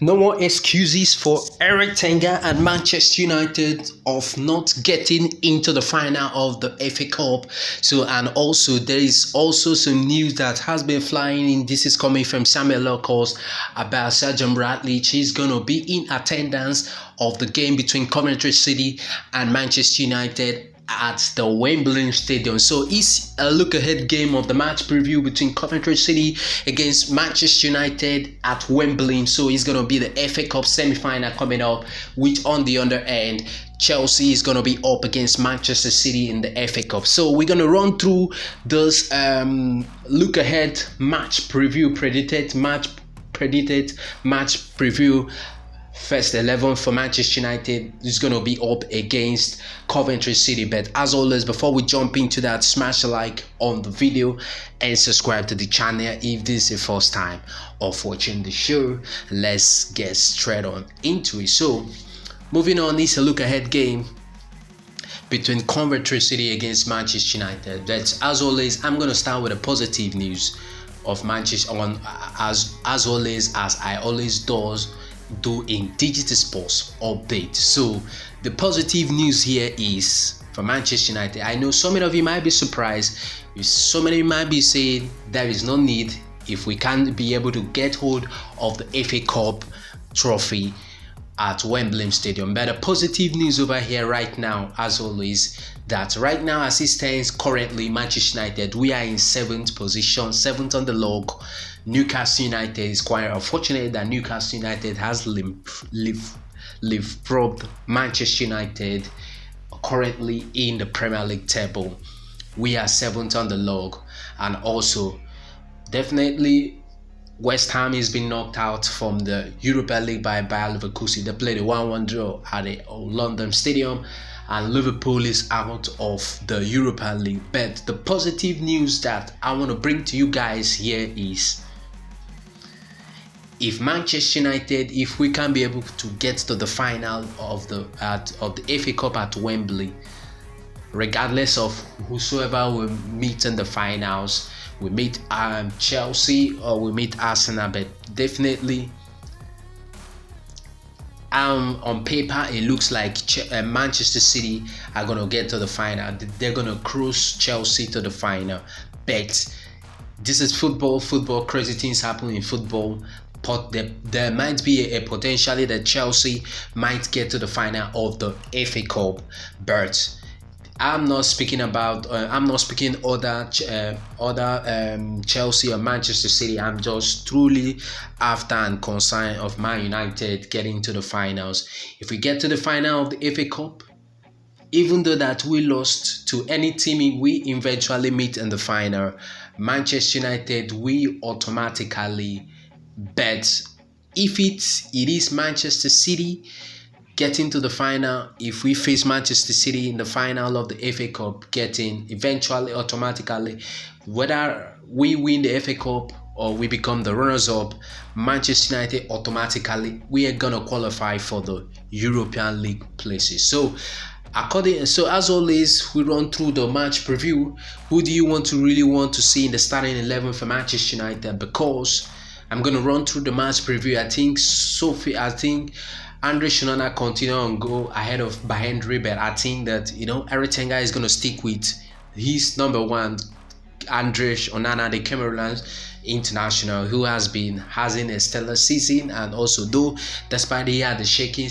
No more excuses for Eric Tenga and Manchester United of not getting into the final of the FA Cup. And also there is also some news that has been flying in. This is coming from Samuel Locos about Sergeant Bradley. He's gonna be in attendance of the game between Conventry City and Manchester United at the Wembley Stadium. So it's a look-ahead game of the match preview between Conventry City against Manchester United at Wembley. So it's gonna be the FA Cup semi-final coming up, which on the other end, Chelsea is gonna be up against Manchester City in the FA Cup. So we're gonna run through this look-ahead match preview, predicted match preview. First 11 for Manchester United is going to be up against Conventry City. But as always, before we jump into that, smash a like on the video and subscribe to the channel if this is your first time of watching the show. Let's get straight on into it. So moving on, it's a look ahead game between Conventry City against Manchester United. But as always, I'm going to start with the positive news of Manchester as always, as I always do in Digital Sports update. So the positive news here is for Manchester United. I know so many of you might be surprised. So many might be saying there is no need if we can't be able to get hold of the FA Cup trophy at Wembley Stadium. But the positive news over here right now, as always, that right now as it stands currently, Manchester United, we are in 7th position, 7th on the log. Newcastle United is quite unfortunate that Newcastle United has leapfrogged Manchester United currently in the Premier League table. We are 7th on the log, and also definitely West Ham has been knocked out from the Europa League by Bayer Leverkusen. They played a 1-1 draw at the London Stadium, and Liverpool is out of the Europa League. But the positive news that I want to bring to you guys here is, if Manchester United, if we can be able to get to the final of the FA Cup at Wembley, regardless of whosoever we meet in the finals, we meet Chelsea or we meet Arsenal, but definitely on paper it looks like Manchester City are gonna get to the final. They're gonna cruise Chelsea to the final. But this is football. Crazy things happen in football. But there might be a potentially that Chelsea might get to the final of the FA Cup. But I'm not speaking about other Chelsea or Manchester City. I'm just truly after and concerned of Man United getting to the finals. If we get to the final of the FA Cup, even though that we lost to any team we eventually meet in the final, Manchester United, we automatically bet if it is Manchester City getting to the final, if we face Manchester City in the final of the FA Cup, getting eventually automatically, whether we win the FA Cup or we become the runners-up, Manchester United automatically we are gonna qualify for the European League places. So as always, we run through the match preview. Who do you really want to see in the starting 11 for Manchester United? Because I'm gonna run through the match preview. I think Andre Shonana continue on go ahead of Bahendry, but I think that Eric Tenga is gonna stick with his number one, Andre Shonana, the Cameroon international, who has been having a stellar season, and also though despite he had the shaking